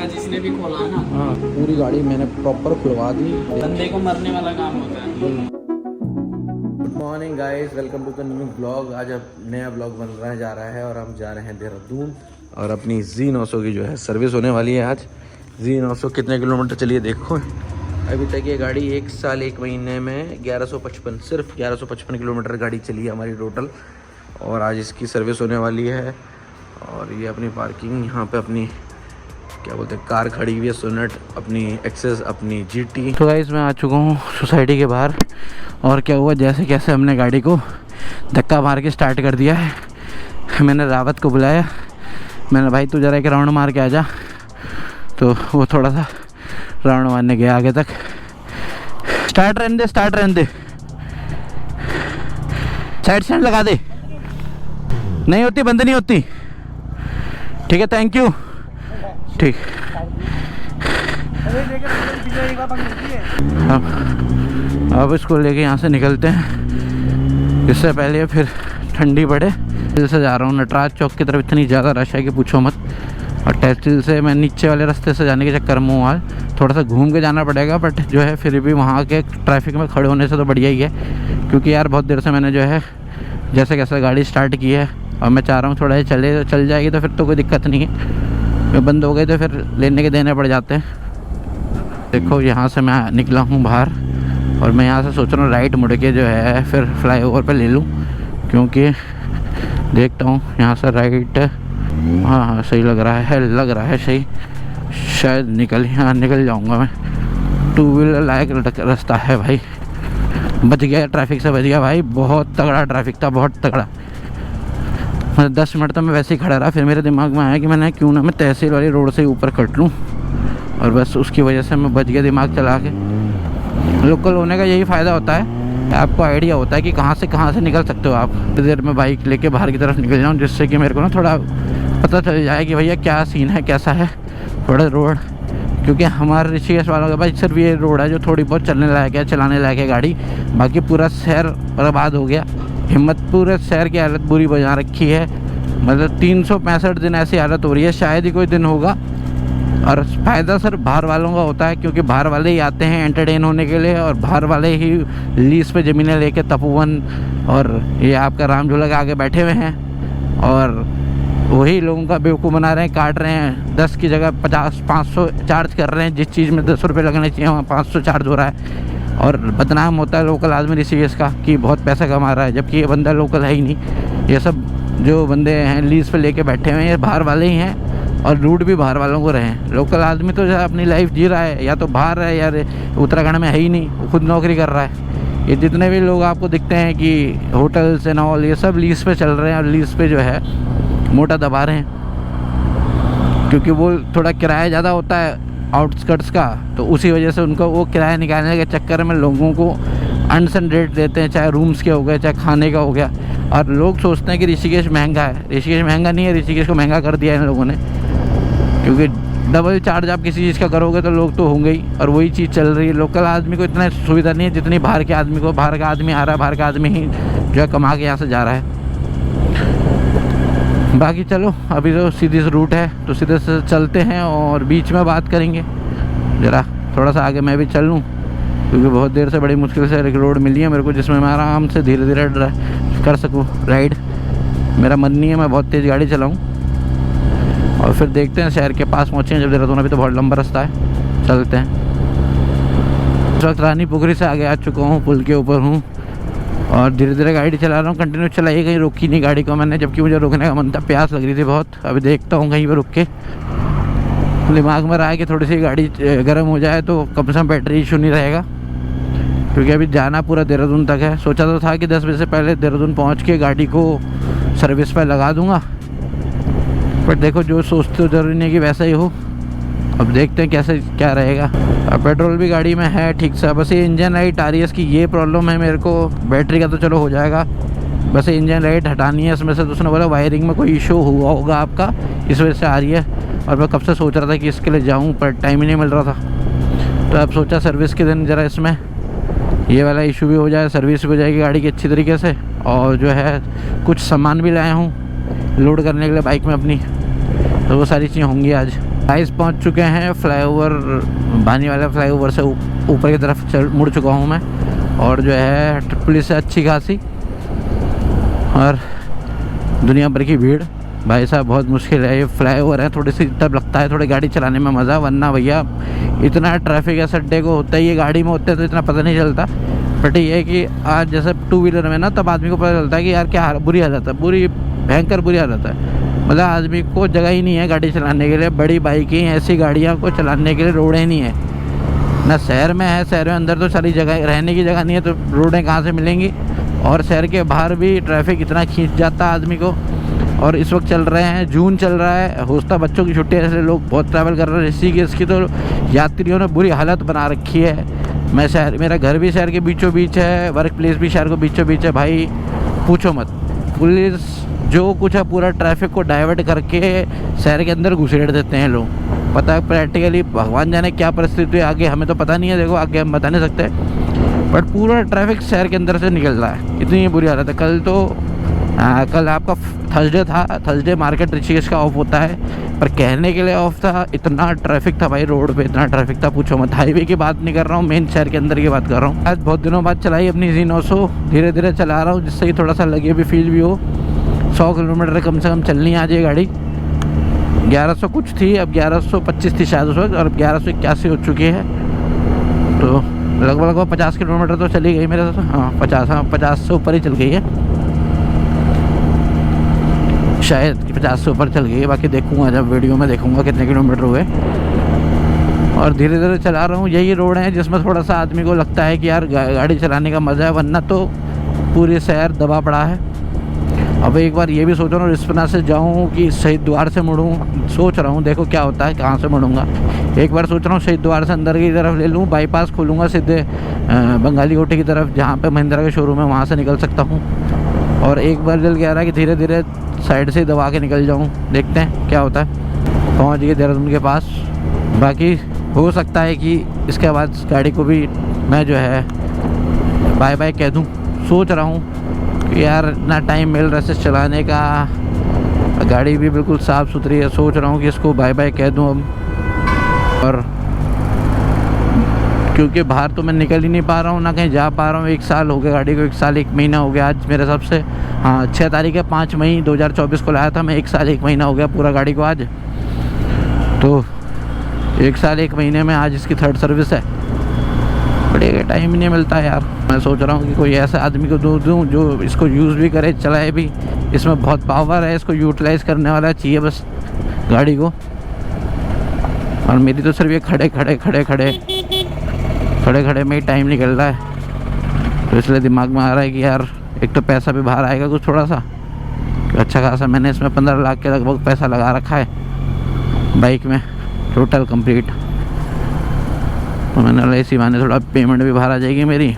जिसने भी खोला है ना। हाँ, पूरी गाड़ी मैंने प्रॉपर खुलवा दी। बंदे को मरने वाला काम होता है। Good morning guys, welcome to the new blog. आज अब नया ब्लॉग बन रहा जा रहा है और हम जा रहे हैं देहरादून और अपनी Z900 की जो है सर्विस होने वाली है आज। Z900 कितने किलोमीटर चलिए देखो। अभी तक ये गाड़ी 1 साल 1 महीने में 1155 सिर्फ 1155 किलोमीटर गाड़ी चली है हमारी टोटल। और आज इसकी सर्विस होने वाली है। और ये अपनी पार्किंग यहाँ पे अपनी क्या बोलते हैं कार खड़ी हुई है, सोनेट अपनी एक्सेस अपनी GT। तो गाइस मैं आ चुका हूँ सोसाइटी के बाहर। और क्या हुआ, जैसे कैसे हमने गाड़ी को धक्का मार के स्टार्ट कर दिया है। मैंने रावत को बुलाया, मैंने भाई तू जरा एक राउंड मार के आ जा। तो वो थोड़ा सा राउंड मारने गया आगे तक। स्टार्ट रहने दे, स्टार्ट रहने दे, साइड स्टैंड लगा दे। नहीं होती, बंद नहीं होती। ठीक है, थैंक यू। ठीक, अब इसको लेके यहाँ से निकलते हैं, इससे पहले फिर ठंडी पड़े। तहसील से जा रहा हूँ नटराज चौक की तरफ, इतनी ज़्यादा रश है कि पूछो मत। और तहसील से मैं नीचे वाले रास्ते से जाने के चक्कर में हूँ, थोड़ा सा घूम के जाना पड़ेगा। बट जो है फिर भी वहाँ के ट्रैफिक में खड़े होने से तो बढ़िया ही है, क्योंकि यार बहुत देर से मैंने जो है जैसे कैसे गाड़ी स्टार्ट की है और मैं चाह रहा हूँ थोड़ा चल जाएगी तो फिर तो कोई दिक्कत नहीं है। बंद हो गए तो फिर लेने के देने पड़ जाते हैं। देखो यहाँ से मैं निकला हूँ बाहर और मैं यहाँ से सोच रहा हूँ राइट मुड़ के जो है फिर फ्लाईओवर पे ले लूँ, क्योंकि देखता हूँ यहाँ से राइट। हाँ सही लग रहा है सही। शायद निकल जाऊँगा मैं। 2 व्हीलर लायक रास्ता है भाई। बच गया, ट्रैफिक से बच गया भाई। बहुत तगड़ा ट्रैफिक था, बहुत तगड़ा। मतलब 10 मिनट तो मैं वैसे ही खड़ा रहा। फिर मेरे दिमाग में आया कि मैं क्यों ना मैं तहसील वाली रोड से ऊपर कट लूँ, और बस उसकी वजह से मैं बच गया दिमाग चला के। लोकल होने का यही फ़ायदा होता है, आपको आइडिया होता है कि कहाँ से निकल सकते हो आप। देर में बाइक लेके बाहर की तरफ निकल जाऊँ, जिससे कि मेरे को ना थोड़ा पता चल जाए कि भैया क्या सीन है, कैसा है थोड़ा रोड। क्योंकि हमारे ऋषिकेश वालों के पास सिर्फ ये रोड है जो थोड़ी बहुत चलने लायक है, चलाने लायक है गाड़ी। बाकी पूरा शहर बर्बाद हो गया। हिम्मतपुर शहर की हालत बुरी बजा रखी है। मतलब 365 दिन ऐसी हालत हो रही है, शायद ही कोई दिन होगा। और फ़ायदा सिर्फ बाहर वालों का होता है, क्योंकि बाहर वाले ही आते हैं एंटरटेन होने के लिए, और बाहर वाले ही लीज पे ज़मीनें लेके तपोवन और ये आपका राम झूला के आगे बैठे हुए हैं, और वही लोगों का बेवकूफ़ बना रहे हैं, काट रहे हैं। 10 की जगह 50-500 चार्ज कर रहे हैं। जिस चीज़ में 10 रुपये लगने चाहिए वहाँ 500 चार्ज हो रहा है। और बदनाम होता है लोकल आदमी ऋषिकेश का कि बहुत पैसा कमा रहा है, जबकि ये बंदा लोकल है ही नहीं। ये सब जो बंदे हैं लीज पे लेके बैठे हुए हैं, ये बाहर वाले ही हैं, और लूट भी बाहर वालों को रहे हैं। लोकल आदमी तो जो अपनी लाइफ जी रहा है, या तो बाहर है या उत्तराखंड में है ही नहीं, वो खुद नौकरी कर रहा है। ये जितने भी लोग आपको दिखते हैं कि होटल्स एंड ऑल, ये सब लीज पे चल रहे हैं, और लीज पे जो है मोटा दबा रहे हैं, क्योंकि वो थोड़ा किराया ज़्यादा होता है आउटस्कर्ट्स का। तो उसी वजह से उनको वो किराया निकालने के चक्कर में लोगों को अनसन रेट देते हैं, चाहे रूम्स के हो गए, चाहे खाने का हो गया। और लोग सोचते हैं कि ऋषिकेश महंगा है। ऋषिकेश महंगा नहीं है, ऋषिकेश को महंगा कर दिया है इन लोगों ने, क्योंकि डबल चार्ज आप किसी चीज़ का करोगे तो लोग तो होंगे ही। और वही चीज़ चल रही है। लोकल आदमी को इतना सुविधा नहीं है जितनी बाहर के आदमी को। बाहर का आदमी आ रहा है, बाहर का आदमी ही जो है कमा के यहाँ से जा रहा है। बाकी चलो, अभी तो सीधी से रूट है तो सीधे से चलते हैं और बीच में बात करेंगे। ज़रा थोड़ा सा आगे मैं भी चल लूँ, क्योंकि बहुत देर से बड़ी मुश्किल से एक रोड मिली है मेरे को, जिसमें मैं आराम से धीरे धीरे कर सकूँ राइड। मेरा मन नहीं है मैं बहुत तेज़ गाड़ी चलाऊँ। और फिर देखते हैं शहर के पास पहुँचे जब देहरादून। अभी तो बहुत लंबा रास्ता है, चलते हैं। इस वक्त रानी पोखरी से आगे आ चुका हूँ, पुल के ऊपर हूँ और धीरे धीरे गाड़ी चला रहा हूँ। कंटिन्यू चलाई, कहीं रोकी नहीं गाड़ी को मैंने, जबकि मुझे रुकने का मन था, प्यास लग रही थी बहुत। अभी देखता हूँ कहीं पर रुक के। दिमाग में रहा है कि थोड़ी सी गाड़ी गर्म हो जाए तो कम से कम बैटरी इशू नहीं रहेगा, क्योंकि अभी जाना पूरा देहरादून तक है। सोचा तो था कि 10 बजे से पहले देहरादून पहुँच के गाड़ी को सर्विस पर लगा दूँगा, पर देखो जो सोचते हो ज़रूरी नहीं कि वैसा ही हो। अब देखते हैं कैसे क्या रहेगा। और पेट्रोल भी गाड़ी में है ठीक सा, बस ये इंजन लाइट आ रही है, इसकी ये प्रॉब्लम है मेरे को। बैटरी का तो चलो हो जाएगा, बस इंजन लाइट हटानी है इसमें से। तो उसने बोला वायरिंग में कोई इशू हुआ होगा आपका, इस वजह से आ रही है। और मैं कब से सोच रहा था कि इसके लिए जाऊँ, पर टाइम ही नहीं मिल रहा था। तो अब सोचा सर्विस के दिन ज़रा इसमें ये वाला इशू भी हो जाए, सर्विस भी हो जाएगी गाड़ी की अच्छी तरीके से। और जो है कुछ सामान भी लाया हूँ लोड करने के लिए बाइक में अपनी, तो वो सारी चीज़ें होंगी आज। गाइस पहुंच चुके हैं फ्लाईओवर, भानी वाला फ्लाईओवर से ऊपर की तरफ मुड़ चुका हूं मैं। और जो है पुलिस है अच्छी खासी और दुनिया भर की भीड़। भाई साहब बहुत मुश्किल है, ये फ्लाईओवर है, थोड़ी सी तब लगता है थोड़ी गाड़ी चलाने में मज़ा, वरना भैया इतना ट्रैफिक है सड्डे को होता है, ये गाड़ी में होते हैं तो इतना पता नहीं चलता। बट ये है कि आज जैसे टू व्हीलर में ना तब आदमी को पता चलता है कि यार क्या बुरी हालत है, बुरी भयंकर बुरी हालत है। मतलब आदमी को जगह ही नहीं है गाड़ी चलाने के लिए, बड़ी बाइकें ऐसी गाड़ियाँ को चलाने के लिए रोडें नहीं है ना। शहर में है, शहर में अंदर तो सारी जगह रहने की जगह नहीं है, तो रोडें कहाँ से मिलेंगी। और शहर के बाहर भी ट्रैफिक इतना खींच जाता है आदमी को। और इस वक्त चल रहे हैं, जून चल रहा है, होता बच्चों की छुट्टी है, इसलिए लोग बहुत ट्रैवल कर रहे हैं। ऋषिकेश की तो यात्रियों ने बुरी हालत बना रखी है। मैं शहर, मेरा घर भी शहर के बीचों बीच है, वर्क प्लेस भी शहर के बीचों बीच है। भाई पूछो मत, पुलिस जो कुछ है पूरा ट्रैफिक को डाइवर्ट करके शहर के अंदर घुसेड़ देते हैं लोग। पता है प्रैक्टिकली भगवान जाने क्या परिस्थिति है आगे, हमें तो पता नहीं है, देखो आगे हम बता नहीं सकते। बट पूरा ट्रैफिक शहर के अंदर से निकल रहा है, इतनी बुरी हालत है। कल आपका थर्सडे था, थर्सडे मार्केट ऋषिकेश का ऑफ होता है, पर कहने के लिए ऑफ था। इतना ट्रैफिक था भाई रोड पे, इतना ट्रैफिक था पूछो मत। हाईवे की बात नहीं कर रहा हूँ, मेन शहर के अंदर की बात कर रहा हूँ। आज बहुत दिनों बाद चलाई अपनी Z900, धीरे धीरे चला रहा हूँ जिससे कि थोड़ा सा लगे भी, फील भी हो। 100 किलोमीटर कम से कम चलनी आज ये गाड़ी। 1100 कुछ थी, अब 1125 थी शायद उस वक्त, और 1181 हो चुकी है। तो लगभग 50 किलोमीटर तो चली गई मेरे से। हाँ 50 से ऊपर ही चल गई है शायद, 50 से ऊपर चल गई है। बाकी देखूंगा जब वीडियो में देखूंगा कितने किलोमीटर हुए। और धीरे धीरे चला रहा हूँ। यही रोड है जिसमें थोड़ा सा आदमी को लगता है कि यार गाड़ी चलाने का मज़ा है, वरना तो पूरी शहर दबा पड़ा है। अब एक बार ये भी सोच रहा हूँ रिस्पना से जाऊँ कि शहीद द्वार से मुड़ूँ, सोच रहा हूँ, देखो क्या होता है, कहाँ से मुड़ूँगा। एक बार सोच रहा हूँ शहीद द्वार से अंदर की तरफ ले लूँ, बाईपास खोलूँगा सीधे बंगाली कोठी की तरफ, जहाँ पे महिंद्रा का शोरूम है वहाँ से निकल सकता हूँ। और एक बार दिल कह रहा है कि धीरे धीरे साइड से दबा के निकल जाऊँ, देखते हैं क्या होता है। पहुँच गए देहरादून के पास। बाकी हो सकता है कि इसके बाद गाड़ी को भी मैं जो है बाय बाय कह दूँ। सोच रहा हूँ कि यार इतना टाइम मिल रहा है चलाने का, गाड़ी भी बिल्कुल साफ़ सुथरी है, सोच रहा हूँ कि इसको बाय बाय कह दूँ अब। और क्योंकि बाहर तो मैं निकल ही नहीं पा रहा हूँ, ना कहीं जा पा रहा हूँ। 1 साल हो गया गाड़ी को, 1 साल 1 महीना हो गया आज मेरे हिसाब से। हाँ 6 तारीख है 5 मई 2024 को लाया था मैं। 1 साल 1 महीना हो गया पूरा गाड़ी को आज। तो 1 साल 1 महीने में आज इसकी 3rd सर्विस है। बड़े टाइम ही नहीं मिलता यार। मैं सोच रहा हूँ कि कोई ऐसा आदमी को दूँ जो इसको यूज़ भी करे, चलाए भी। इसमें बहुत पावर है, इसको यूटिलाइज़ करने वाला चाहिए बस गाड़ी को। और मेरी तो सिर्फ ये खड़े खड़े में ही टाइम निकल रहा है। तो इसलिए दिमाग में आ रहा है कि यार एक तो पैसा भी बाहर आएगा कुछ थोड़ा सा अच्छा खासा। मैंने इसमें 15 लाख के लगभग पैसा लगा रखा है बाइक में टोटल कंप्लीट। तो मैंने इसी बहाने थोड़ा पेमेंट भी बाहर आ जाएगी मेरी।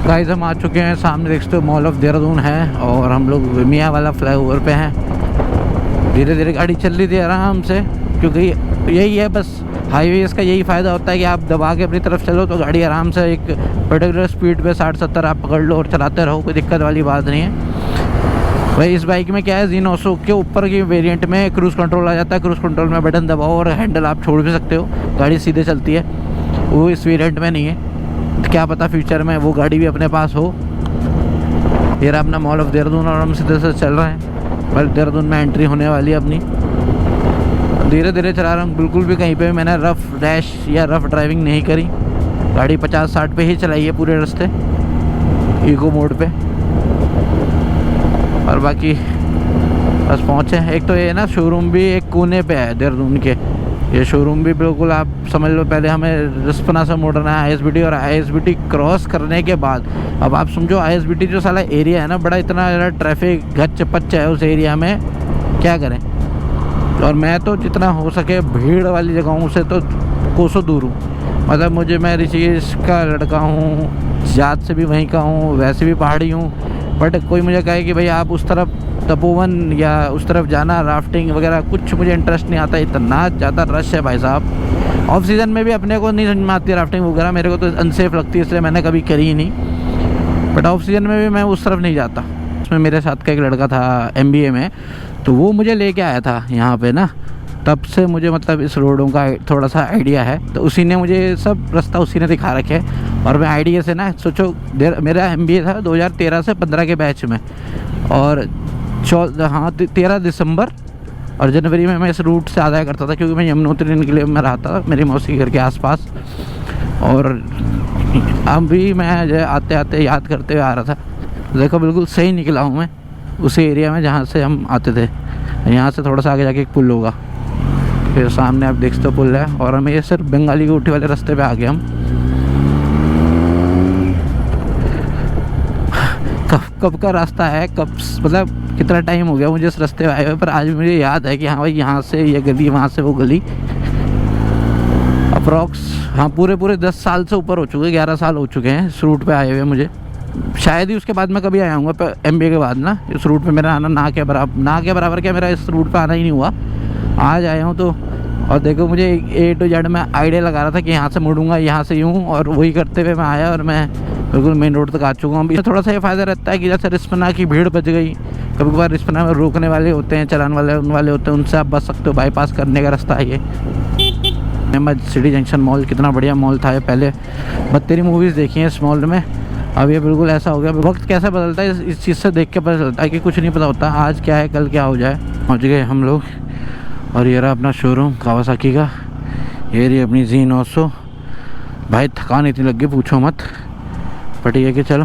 गाइस हम आ चुके हैं, सामने देख सकते हो मॉल ऑफ देहरादून है और हम लोग मियाँ वाला फ्लाईओवर पे हैं। धीरे धीरे गाड़ी चल रही थी आराम से, क्योंकि यही है बस हाईवेज़ का यही फ़ायदा होता है कि आप दबा के अपनी तरफ चलो तो गाड़ी आराम से एक पर्टिकुलर स्पीड पे 60-70 आप पकड़ लो और चलाते रहो, कोई दिक्कत वाली बात नहीं है। भाई इस बाइक में क्या है, Z900 के ऊपर की वेरिएंट में क्रूज़ कंट्रोल आ जाता है। क्रूज़ कंट्रोल में बटन दबाओ और हैंडल आप छोड़ भी सकते हो, गाड़ी सीधे चलती है। वो इस वेरिएंट में नहीं है, तो क्या पता फ्यूचर में वो गाड़ी भी अपने पास हो। ये रहा अपना मॉल ऑफ देहरादून और हम सीधे से चल रहे हैं। पर देहरादून में एंट्री होने वाली है अपनी। धीरे धीरे चला रहा हूँ, बिल्कुल भी कहीं पे मैंने रफ़ डैश या रफ़ ड्राइविंग नहीं करी। गाड़ी 50-60 पे ही चलाई है पूरे रास्ते इको मोड पे। और बाकी बस पहुँचे। एक तो ये ना शोरूम भी एक कोने पे है देहरादून के, ये शोरूम भी बिल्कुल आप समझ लो। पहले हमें रिस्पना से मोड़ना है ISBT, और ISBT क्रॉस करने के बाद अब आप समझो ISBT जो साला एरिया है ना बड़ा, इतना ट्रैफिक गच पच है उस एरिया में, क्या करें। और मैं तो जितना हो सके भीड़ वाली जगहों से तो कोसों दूर हूँ। मतलब मैं ऋषिकेश का लड़का हूँ, जात से भी वहीं का हूँ, वैसे भी पहाड़ी हूँ। बट कोई मुझे कहे कि भाई आप उस तरफ तपोवन या उस तरफ जाना, राफ्टिंग वगैरह, कुछ मुझे इंटरेस्ट नहीं आता। इतना ज़्यादा रश है भाई साहब। ऑफ सीज़न में भी अपने को नहीं समझ में आती राफ्टिंग वगैरह, मेरे को तो अनसेफ लगती है, इसलिए मैंने कभी करी ही नहीं। बट ऑफ सीज़न में भी मैं उस तरफ नहीं जाता। उसमें मेरे साथ का एक लड़का था MBA में, तो वो मुझे लेके आया था यहाँ पे ना, तब से मुझे मतलब इस रोडों का थोड़ा सा आइडिया है, तो उसी ने मुझे सब रास्ता उसी ने दिखा रखे है। और मैं आइडिया से ना सोचो, मेरा MBA था 2013 से 15 के बैच में, और 13 दिसंबर और जनवरी में मैं इस रूट से आया करता था, क्योंकि मैं यमुनोत्री निकले में रहता था मेरी मौसी घर के आसपास। और अभी मैं जो आते आते याद करते हुए आ रहा था, देखो बिल्कुल सही निकला हूँ मैं उसी एरिया में जहाँ से हम आते थे। यहाँ से थोड़ा सा आगे जाके एक पुल होगा, फिर सामने आप देख सकते हो पुल है, और हमें ये सिर्फ बंगाली कोठी वाले रास्ते पे आ गए हम। कब का रास्ता है, कब मतलब कितना टाइम हो गया मुझे इस रास्ते आए हुए, पर आज मुझे याद है कि हाँ भाई यहाँ से ये गली, वहाँ से वो गली। अप्रॉक्स हाँ पूरे 10 साल से ऊपर हो चुके, 11 साल हो चुके हैं इस रूट पे आए हुए मुझे। शायद ही उसके बाद मैं कभी आया हूँ पर MBA के बाद ना इस रूट पे मेरा आना ना के बराबर क्या, मेरा इस रूट पे आना ही नहीं हुआ। आज आया हूँ तो, और देखो मुझे A to Z में आइडिया लगा रहा था कि यहाँ से मुड़ूंगा, यहाँ से यूँ, और वही करते हुए मैं आया और मैं बिल्कुल मेन रोड तक आ चुका हूँ। इससे थोड़ा सा ये फ़ायदा रहता है कि जैसे रिस्पना की भीड़ बच गई, कभी कभार रिस्पना में रोकने वाले होते हैं, चलाने वाले होते हैं, उनसे आप बच सकते हो। बाईपास करने का रास्ता है ये। मैं सिटी जंक्शन मॉल, कितना बढ़िया मॉल था ये, पहले बत्तेरी मूवीज़ देखी हैं इस मॉल में, अब ये बिल्कुल ऐसा हो गया। वक्त कैसे बदलता है इस चीज़ से देख के पता चलता है कि कुछ नहीं पता होता आज क्या है कल क्या हो जाए। पहुँच गए हम लोग, और ये रहा अपना शोरूम कावासाकी का, ये रही अपनी Z900। भाई थकान इतनी लग गई पूछो मत, बट ये कि चलो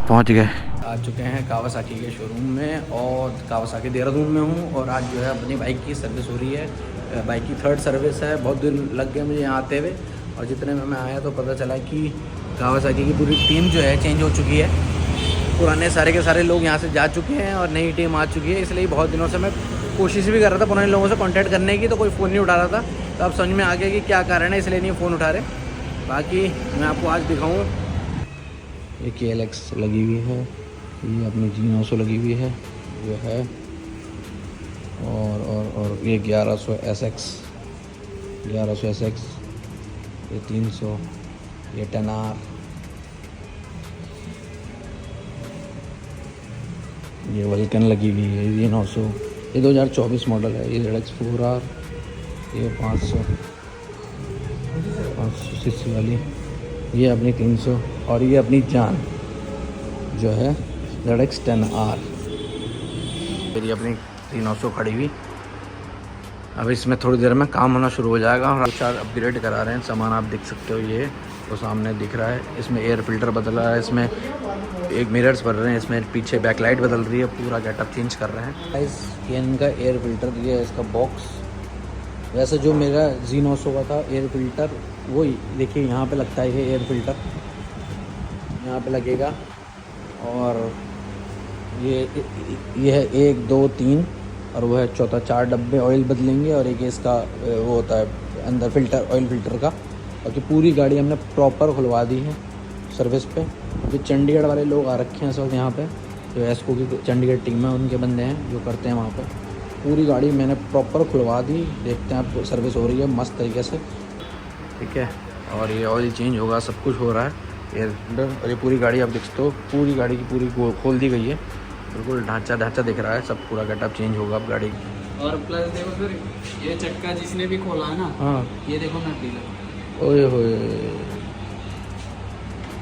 पहुँच गए। आ चुके हैं कावासाकी के शोरूम में, और कावासाकी देहरादून में हूँ, और आज जो है अपनी बाइक की सर्विस हो रही है। बाइक की 3rd सर्विस है। बहुत दिन लग गए मुझे यहाँ आते हुए, और जितने में मैं आया तो पता चला कि कावासाकी की पूरी टीम जो है चेंज हो चुकी है। पुराने सारे के सारे लोग यहाँ से जा चुके हैं और नई टीम आ चुकी है। इसलिए बहुत दिनों से मैं कोशिश भी कर रहा था पुराने लोगों से कांटेक्ट करने की, तो कोई फ़ोन नहीं उठा रहा था। तो अब समझ में आ गया कि क्या कारण है, इसलिए नहीं फ़ोन उठा रहे। बाकी मैं आपको आज दिखाऊँ, ये KLX लगी हुई है, ये अपनी Z900 लगी हुई है जो है, और ये 1100 SX, ये 300, ये 10R, ये वल्कन लगी हुई है, ये 900, ये 2024 मॉडल है, ये ZX4R, ये 500cc वाली, ये अपनी 300, और ये अपनी जान जो है ZX10R। फिर ये अपनी 300 खड़ी हुई। अब इसमें थोड़ी देर में काम होना शुरू हो जाएगा, और 4 अपग्रेड करा रहे हैं। सामान आप देख सकते हो, ये तो सामने दिख रहा है। इसमें एयर फिल्टर बदल रहा है, इसमें एक मिरर्स बदल रहे हैं, इसमें पीछे बैकलाइट बदल रही है, पूरा गेटअप चेंज कर रहे हैं। ये इनका एयर फिल्टर दिया है, इसका बॉक्स। वैसे जो मेरा Z900 का था एयर फिल्टर, वही देखिए यहाँ पे लगता है, ये एयर फिल्टर यहाँ पे लगेगा। और ये है 1 2 3 और वो है चौथा, 4 डब्बे ऑयल बदलेंगे, और एक इसका वो होता है अंदर फिल्टर, ऑयल फिल्टर का। बाकी पूरी गाड़ी हमने प्रॉपर खुलवा दी है सर्विस पे। जो चंडीगढ़ वाले लोग आ रखे हैं इस वक्त यहाँ पे, जो एस्को की चंडीगढ़ टीम है, उनके बंदे हैं जो करते हैं वहाँ पे। पूरी गाड़ी मैंने प्रॉपर खुलवा दी, देखते हैं आप सर्विस हो रही है मस्त तरीके से, ठीक है। और ये ऑयल चेंज होगा, सब कुछ हो रहा है एयर फिल्टर। और ये पूरी गाड़ी आप देख सकते हो, पूरी गाड़ी की पूरी खोल दी गई है, बिल्कुल ढांचा दिख रहा है, सब पूरा गेटअप चेंज होगा अब गाड़ी की। और प्लस देखो फिर ये चक्का जिसने भी खोला है ना, हाँ ये देखो मैं पीला, ओए होए,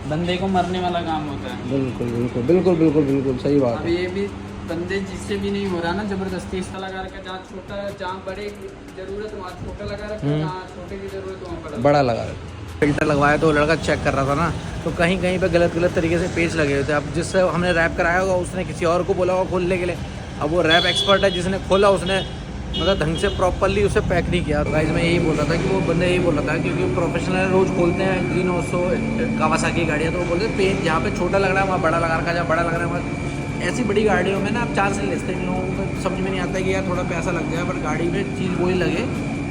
बंदे को मरने वाला काम होता है। बिल्कुल बिल्कुल बिल्कुल बिल्कुल बिल्कुल सही बात अब है। ये भी बंदे जिससे भी नहीं हो रहा ना, जबरदस्ती इसका लगा रखा, जहाँ छोटा, जहाँ बड़े की जरूरत वहाँ छोटा लगा रखा, जहाँ छोटे की जरूरत वहाँ बड़ा लगा रहा फिल्टर लगवाया, तो लड़का चेक कर रहा था ना, तो कहीं कहीं पे गलत तरीके से पेच लगे हुए थे। अब जिससे हमने रैप कराया होगा उसने किसी और को बोला होगा खोलने के लिए, अब वो रैप एक्सपर्ट है, जिसने खोला उसने मतलब ढंग से प्रॉपरली उसे पैक नहीं किया। गाइस मैं यही बोल रहा था कि वो बंदे यही बोल रहा था, क्योंकि प्रोफेशनल रोज़ खोलते हैं Z900 कावासाकी की गाड़ियाँ, तो वो बोलते हैं पेच जहाँ पे छोटा लग रहा है वहाँ बड़ा लगा रखा, जहाँ बड़ा लग रहा है वहाँ। ऐसी बड़ी गाड़ियों में ना आप 4 से लेते हैं, लोगों को समझ में नहीं आता कि यार थोड़ा पैसा लग जाए, बट गाड़ी में चीज़ वही लगे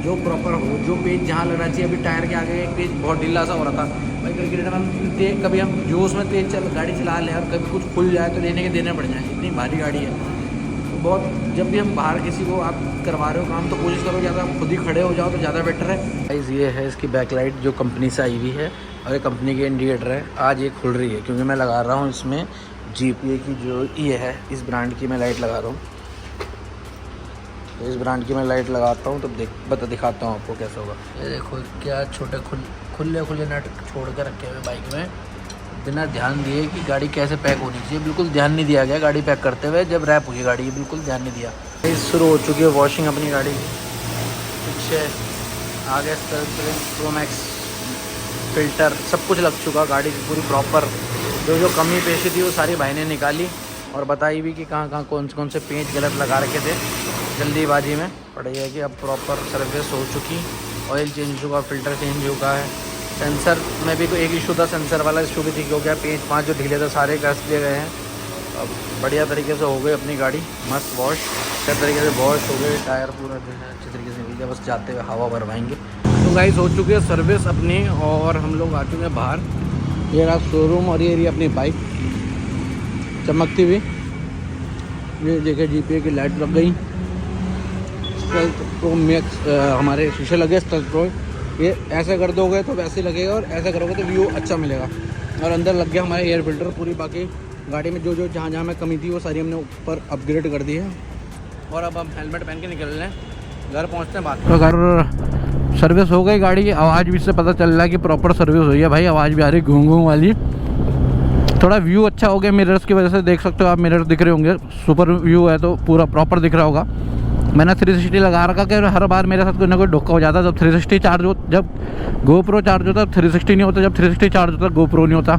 जो प्रॉपर हो, जो पेज जहाँ लगना चाहिए। अभी टायर के आगे एक पेज बहुत ढीला सा हो रहा था भाई, क्रिकेटर हम कभी हम जोश में तेज गाड़ी चला लें और कभी कुछ खुल जाए तो लेने के देने पड़ जाए, इतनी भारी गाड़ी है। तो बहुत जब भी हम बाहर किसी को आप करवा रहे हो काम, तो कोशिश करो ज़्यादा खुद ही खड़े हो जाओ तो ज़्यादा बेटर है। गाइस ये है इसकी बैकलाइट जो कंपनी से आई हुई है, और ये कंपनी की इंडिकेटर है। आज ये खुल रही है क्योंकि मैं लगा रहा हूँ इसमें GPA की जो ये है, इस ब्रांड की मैं लाइट लगा रहा हूँ। तो इस ब्रांड की मैं लाइट लगाता हूँ, तब दिखाता हूँ आपको कैसा होगा। ये देखो क्या छोटे खुले नट छोड़ कर रखे हुए बाइक में, बिना ध्यान दिए कि गाड़ी कैसे पैक होनी चाहिए, बिल्कुल ध्यान नहीं दिया गया गाड़ी पैक करते हुए। जब रैप हुई गाड़ी बिल्कुल ध्यान नहीं दिया। शुरू हो चुकी है वॉशिंग अपनी गाड़ी की। पीछे आगे प्रो मैक्स फ़िल्टर सब कुछ लग चुका, गाड़ी की पूरी प्रॉपर। जो कमी पेशी थी वो सारी भाई ने निकाली और बताई भी कि कहाँ कौन से पेंच गलत लगा रखे थे जल्दीबाजी में। पड़ी है कि अब प्रॉपर सर्विस हो चुकी, ऑयल चेंज हो चुका, फ़िल्टर चेंज हो गया है। सेंसर में भी कोई एक इशू था, सेंसर वाला इशू भी ठीक हो गया। पेंच 5 जो ढीले थे सारे कस दिए गए हैं। अब बढ़िया तरीके से हो गई अपनी गाड़ी, मस्त वॉश, अच्छे तरीके से वॉश हो गई। टायर पूरा अच्छे तरीके से मिल गया, बस जाते हुए हवा भरवाएंगे। तो गाइस हो चुकी है सर्विस अपनी और हम लोग आ चुके हैं बाहर। ये रहा शोरूम और ये रही अपनी बाइक चमकती हुई। ये देखिए जीपीए की लाइट लग गई। स्टेल्थ प्रो मैक्स हमारे शीशे लगे स्टेल्थ प्रो। ये ऐसे कर दोगे तो वैसे लगेगा और ऐसा करोगे तो व्यू अच्छा मिलेगा। और अंदर लग गया हमारे एयर फिल्टर पूरी। बाकी गाड़ी में जो जहाँ में कमी थी वो सारी हमने ऊपर अपग्रेड कर दी है। और अब हम हेलमेट पहन के निकल रहे हैं, घर पहुँचते हैं बात। तो घर सर्विस हो गई गाड़ी की। आवाज़ भी से पता चल रहा है कि प्रॉपर सर्विस हुई है भाई। आवाज़ भी आ रही घूम वाली। थोड़ा व्यू अच्छा हो गया मिरर्स की वजह से, देख सकते हो आप मिरर दिख रहे होंगे। सुपर व्यू है तो पूरा प्रॉपर दिख रहा होगा। मैंने 360 लगा रखा कि हर बार मेरे साथ कोई ना कोई धोखा हो जाता। जब 360 चार्ज हो, जब GoPro चार्ज होता 360 नहीं होता, जब 360 चार्ज होता GoPro नहीं होता।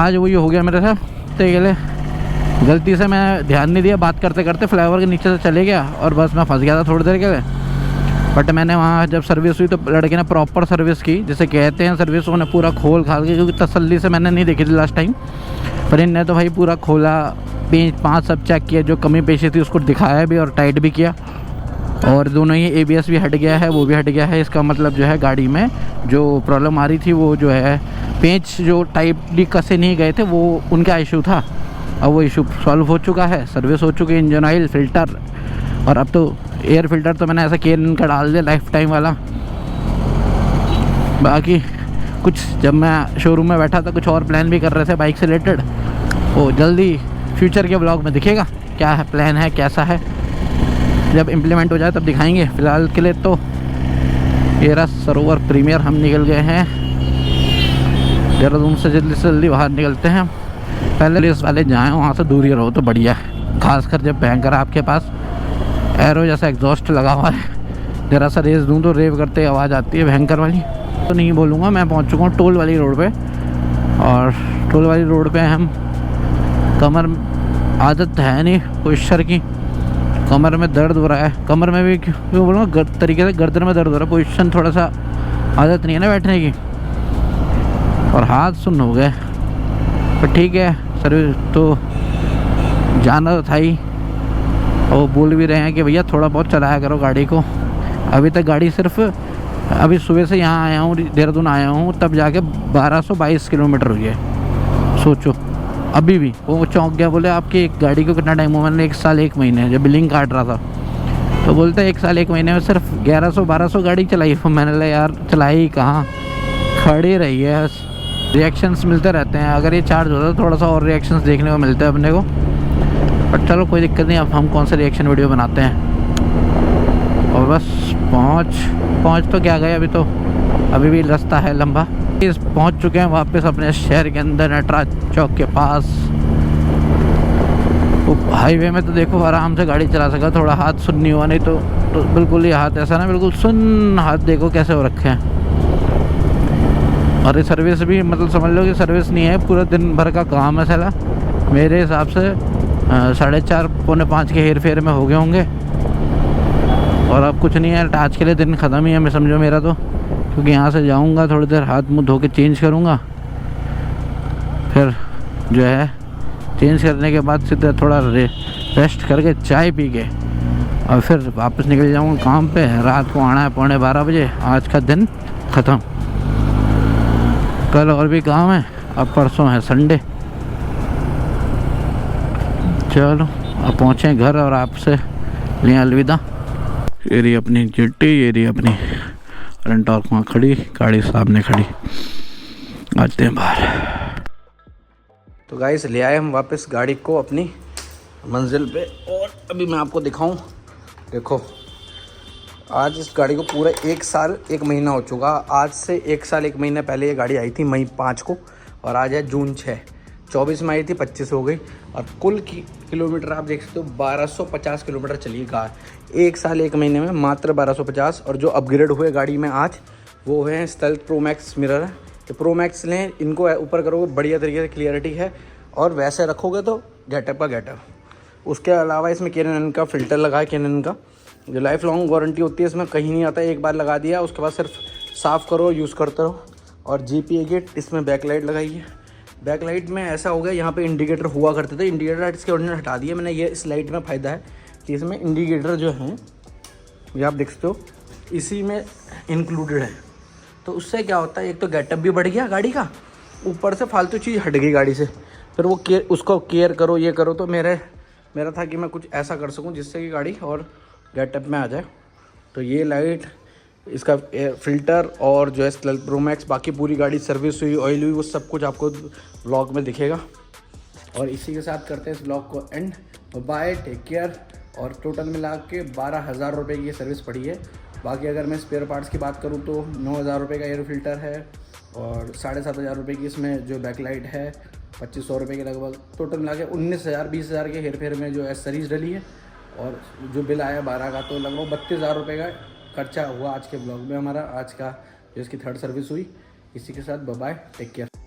आज वही हो गया मेरे साथ। तो ये ले गलती से मैं ध्यान नहीं दिया, बात करते करते फ्लाईओवर के नीचे से चले गया और बस मैं फंस गया था थोड़ी देर के लिए। बट मैंने वहाँ जब सर्विस हुई तो लड़के ने प्रॉपर सर्विस की, जैसे कहते हैं सर्विस उन्होंने पूरा खोल खाल के, क्योंकि तसल्ली से मैंने नहीं देखी थी लास्ट टाइम, पर इनने तो भाई पूरा खोला, पेंच 5 सब चेक किया, जो कमी पेशी थी उसको दिखाया भी और टाइट भी किया। और दोनों ही ABS भी हट गया है, वो भी हट गया है। इसका मतलब जो है गाड़ी में जो प्रॉब्लम आ रही थी वो जो है पेंच जो टाइटली कसे नहीं गए थे वो उनका इशू था। अब वो इशू सॉल्व हो चुका है, सर्विस हो चुकी है, इंजन ऑयल, फिल्टर और अब तो एयर फिल्टर तो मैंने ऐसा केन का डाल दिया लाइफ टाइम वाला। बाकी कुछ जब मैं शोरूम में बैठा था कुछ और प्लान भी कर रहे थे बाइक से रिलेटेड, वो जल्दी फ्यूचर के ब्लॉग में दिखेगा क्या है प्लान है कैसा है। जब इम्प्लीमेंट हो जाए तब दिखाएंगे। फ़िलहाल के लिए तो ये रहा सरोवर प्रीमियर। हम निकल गए हैं देहरादून से, जल्दी से जल्दी बाहर निकलते हैं। पहले रेस वाले जाएँ वहाँ से दूर ही रहो तो बढ़िया है, खासकर जब भयंकर आपके पास एरो जैसा एग्जॉस्ट लगा हुआ है। ज़रा सा रेस दूँ तो रेव करते आवाज़ आती है भयंकर वाली। तो नहीं बोलूँगा। मैं पहुँच चुका हूँ टोल वाली रोड पे, और टोल वाली रोड पे हम कमर आदत है नहीं कोई शर की, कमर में दर्द हो रहा है। कमर में भी क्यों बोलूँगा, तरीके से गर्दन में दर्द हो रहा है। पोजीशन थोड़ा सा आदत नहीं है ना बैठने की, और हाथ सुन्न हो गए। पर ठीक है, सर्विस तो जाना तो था ही। और वो बोल भी रहे हैं कि भैया थोड़ा बहुत चलाया करो गाड़ी को। अभी तक गाड़ी सिर्फ अभी सुबह से यहाँ आया हूँ, देहरादून आया हूँ, तब जाके 1222 किलोमीटर हुई है। सोचो अभी भी वो चौंक गया, बोले आपकी एक गाड़ी को कितना टाइम हुआ। मैंने 1 साल 1 महीने जब बिलिंग काट रहा था तो बोलते 1 साल 1 महीने में सिर्फ 1100-1200 गाड़ी चलाई। मैंने बोला यार चलाई कहाँ, खड़ी रही है। रिएक्शंस मिलते रहते हैं, अगर ये चार्ज होता तो थोड़ा सा और रिएक्शंस देखने को मिलते हैं अपने को। बट चलो कोई दिक्कत नहीं, अब हम कौन सा रिएक्शन वीडियो बनाते हैं। और बस पहुँच तो क्या गए, अभी भी रास्ता है लंबा। पहुँच चुके हैं वापस अपने शहर के अंदर, नटराज चौक के पास। तो हाईवे में तो देखो आराम से गाड़ी चला सका, थोड़ा हाथ सुन नहीं हुआ, नहीं तो बिल्कुल ही हाथ ऐसा ना बिल्कुल सुन हाथ देखो कैसे हो रखे हैं। और ये सर्विस भी मतलब समझ लो कि सर्विस नहीं है, पूरा दिन भर का काम है साला। मेरे हिसाब से 4:30 पौने 5 के हेर फेर में हो गए होंगे। और अब कुछ नहीं है, आज के लिए दिन ख़त्म ही है मैं समझो मेरा तो, क्योंकि यहाँ से जाऊँगा थोड़ी देर हाथ मुँह धो के चेंज करूँगा, फिर जो है चेंज करने के बाद सीधा थोड़ा रेस्ट करके चाय पी के और फिर वापस निकल जाऊँगा काम पे। रात को आना है 11:15 बजे। आज का दिन ख़त्म। कल और भी काम है, अब परसों है संडे। चलो अब पहुँचे घर और आपसे लें अलविदा। ये रही अपनी चिट्टी, ये रही अपनी रेंटॉर्क वहाँ खड़ी, गाड़ी सामने खड़ी। आते हैं बाहर। तो गाइस ले आए हम वापस गाड़ी को अपनी मंजिल पे, और अभी मैं आपको दिखाऊं देखो आज इस गाड़ी को पूरा 1 साल 1 महीना हो चुका। आज से 1 साल 1 महीना पहले ये गाड़ी आई थी मई 5 को और आज है जून 6। 24 में आई थी, 25 हो गई और कुल किलोमीटर आप देख सकते हो 1250 किलोमीटर चली कार। 1 साल 1 महीने में मात्र 1250। और जो अपग्रेड हुए गाड़ी में आज वो है स्टेल्थ प्रो मैक्स मिरर है। तो प्रो मैक्स लें, इनको ऊपर करोगे बढ़िया तरीके से क्लियरिटी है और वैसे रखोगे तो गेटअप का गेटअप। उसके अलावा इसमें कैनन का फ़िल्टर लगा है, कैनन का जो लाइफ लॉन्ग वारंटी होती है इसमें कहीं नहीं आता है। एक बार लगा दिया उसके बाद सिर्फ साफ़ करो, यूज़ करते रहो। और GPA किट, इसमें बैकलाइट लगाई है। बैकलाइट में ऐसा हो गया, यहाँ पे इंडिकेटर हुआ करते थे, इंडिकेटर इसके ओरिजिनल हटा दिए मैंने। ये इस लाइट में फ़ायदा है कि इसमें इंडिकेटर जो हैं ये आप देख सकते हो इसी में इंक्लूडेड है। तो उससे क्या होता है, एक तो गेटअप भी बढ़ गया गाड़ी का, ऊपर से फालतू चीज़ हट गई गाड़ी से। फिर वो उसको केयर करो, ये करो। तो मेरा था कि मैं कुछ ऐसा कर सकूं जिससे कि गाड़ी और गेटअप में आ जाए। तो ये लाइट, इसका फ़िल्टर और जो है स्टेल्थ प्रो मैक्स, बाकी पूरी गाड़ी सर्विस हुई, ऑयल हुई, वो सब कुछ आपको व्लॉग में दिखेगा। और इसी के साथ करते हैं इस व्लॉग को एंड। Bye, take care. और टोटल मिला के 12,000 रुपये की सर्विस पड़ी है। बाकी अगर मैं स्पेयर पार्ट्स की बात करूँ तो 9,000 रुपये का एयर फिल्टर है और 7,500 रुपये की इसमें जो बैकलाइट है, 2,500 रुपये के लगभग। टोटल मिला के 19,000 20,000 के हेर फेर में जो एसेसरीज डली है। और जो बिल आया 12 का, तो लगभग 32,000 रुपये का खर्चा हुआ आज के ब्लॉग में हमारा, आज का जो इसकी 3rd सर्विस हुई। इसी के साथ बाय, टेक केयर।